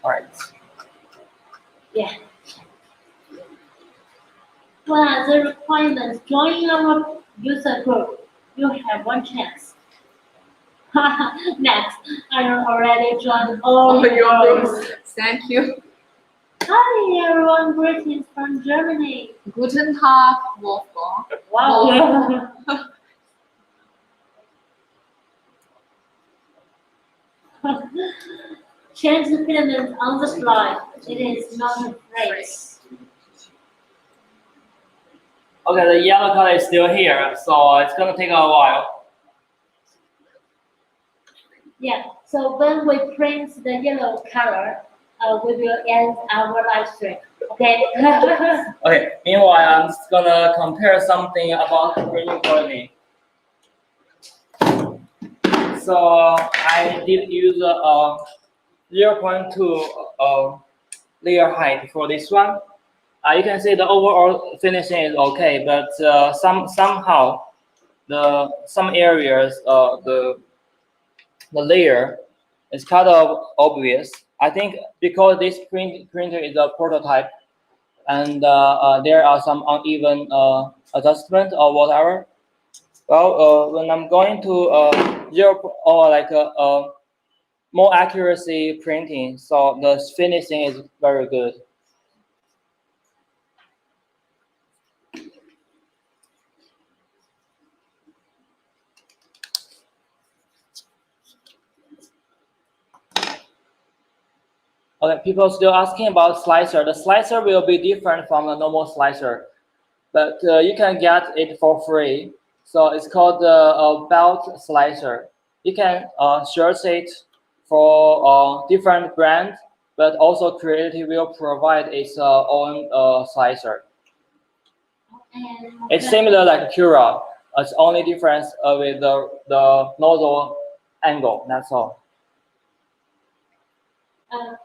All right. Yeah. What are the requirements? Join our user group. You have one chance. Next, I already joined all Oh, your groups. groups. Thank you. Hi everyone, greetings from Germany. Guten Tag, Wolfgang. Wow. Change the filament on the fly. It is not a phrase. Okay, the yellow color is still here, so it's gonna take a while. Yeah, so when we print the yellow color, we will end our live stream. Okay? Okay, meanwhile, I'm just gonna compare something about printing quality. So I did use a 0.2 layer height for this one. You can see the overall finishing is okay, but somehow some areas the layer is kind of obvious. I think because this printer is a prototype, and there are some uneven adjustment or whatever. Well, when I'm going to zero or like more accuracy printing, so the finishing is very good. Okay, people still asking about slicer. The slicer will be different from the normal slicer, but you can get it for free. So it's called the belt slicer. You can search it for different brands, but also Creality will provide its own slicer. It's similar like Cura. It's only difference with the nozzle angle. That's all.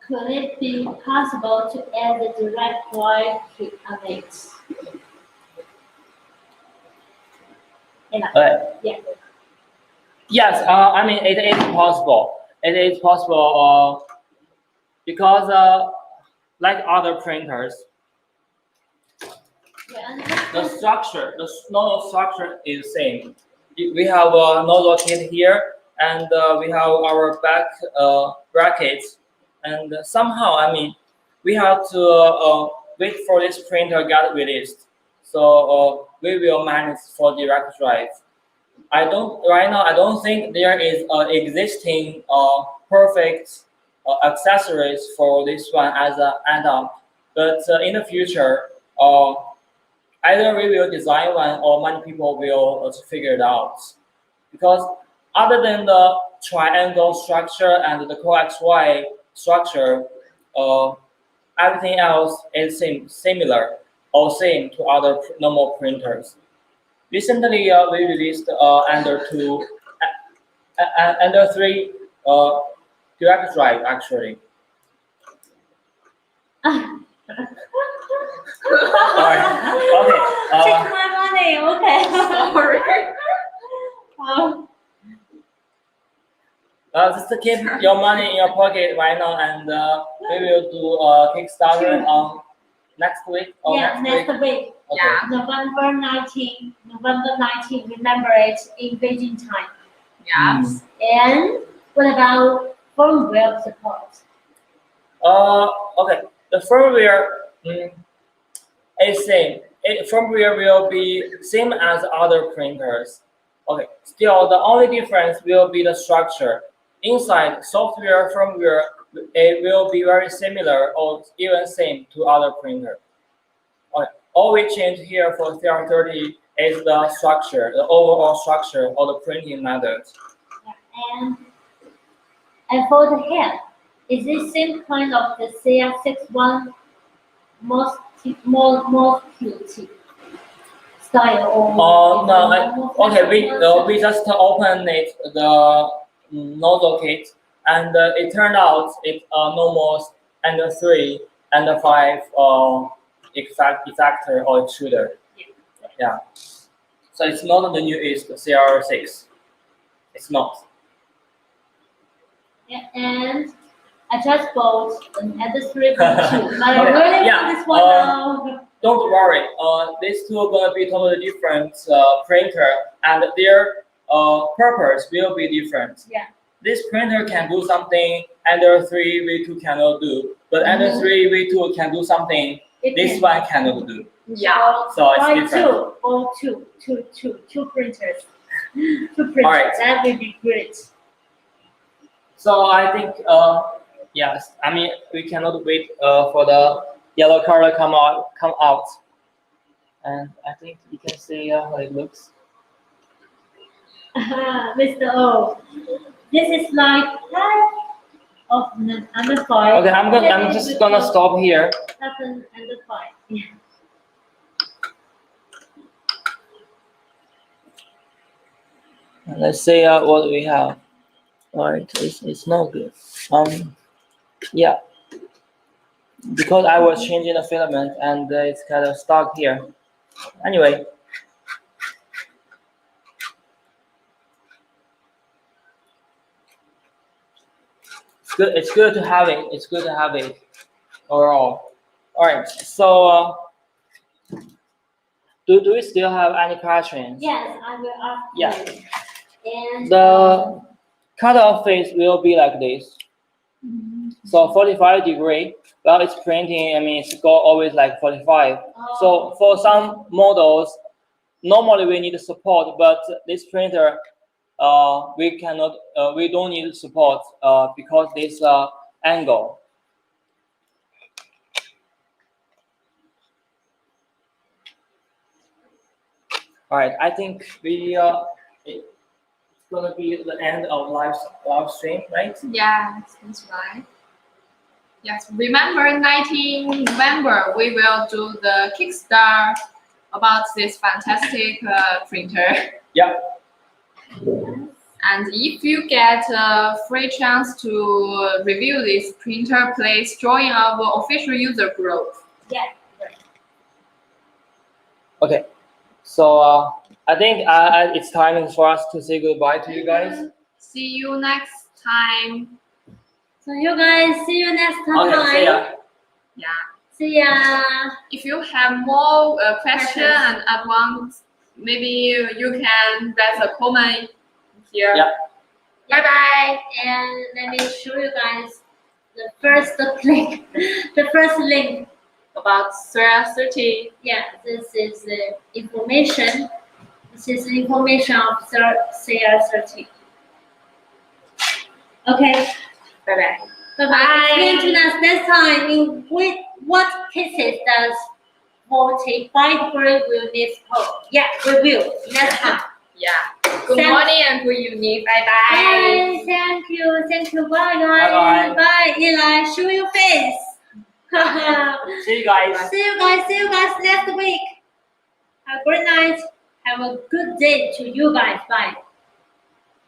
Could it be possible to add a direct drive to it? Yeah. Yes, I mean it is possible. It is possible because like other printers, the structure, the nozzle structure is same. We have a nozzle kit here, and we have our back brackets, and somehow, I mean, we have to wait for this printer get released. So we will manage for direct drive. Right now. I don't think there is existing perfect accessories for this one as an add-on. But in the future, either we will design one or many people will figure it out. Because other than the triangle structure and the coax-Y structure, everything else is similar or same to other normal printers. Recently, we released Under 3 direct drive actually. Alright, okay. Take my money, okay. Sorry. Just to keep your money in your pocket right now, and we will do a Kickstarter on next week or next week. Okay. Yeah. November 19, remember it in Beijing time. Yes. And what about firmware support? Okay. The firmware is same. Firmware will be same as other printers. Okay. Still, the only difference will be the structure. Inside software firmware, it will be very similar or even same to other printer. Okay. All we change here for CR-30 is the structure, the overall structure or the printing method. And for the head, Is it same kind of the CR-61 multi style or? No, okay, we just open it, the nozzle kit, and it turned out it's normal and 3 and 5 exactor or extruder. Yeah. So it's not the newest CR6. It's not. Yeah, and I just bought an Edison 3.2. I really Yeah, want this one now. Don't worry. These two are gonna be totally different printer, and their purpose will be different. Yeah. This printer can do something Ender 3 V2 cannot do, but Ender 3 V2 can do something this one cannot do. Yeah. So it's Buy different. two printers. Two printers. Alright. That would be great. So I think yes, I mean we cannot wait for the yellow color come out, and I think you can see how it looks. Mr. O, this is like half of the under 5. Okay, I'm just gonna stop here. Happen under 5. Yeah. Let's see what we have. Alright, it's not good. Yeah, because I was changing the filament and it's kind of stuck here. Anyway, it's good. It's good to have it. It's good to have it overall. Alright, so do we still have any questions? Yes, I will ask Yeah. you. And The cutoff phase will be like this. So 45 degree. Well, it's printing. I mean, it's always like 45. So for some models, normally we need support, but this printer, we cannot. We don't need support because this angle. All right, I think it's gonna be the end of live stream, right? Yes, that's right. Yes, remember 19 November, we will do the Kickstarter about this fantastic printer. Yeah. And if you get a free chance to review this printer, please join our official user group. yeah. Okay. So I think it's time for us to say goodbye to you guys. See you next time. So you guys, see you next time. Okay, see ya. Yeah. See ya. If you have more questions and advance, maybe you can write a comment here. Yeah. Bye bye. And let me show you guys the first click, the first link. About CR-30. Yeah, this is the information. This is the information of CR-30. Okay. Bye bye. Bye-bye. Explain to us next time in what cases does 45 degree will need support. Yeah, we will next time. Yeah. Good morning and good evening. Bye bye. Bye. Thank you. Thank you. Bye guys. Bye-bye. Bye. Eli, show your face. See you guys. See you guys. See you guys next week. Have a great night. Have a good day to you guys. Bye.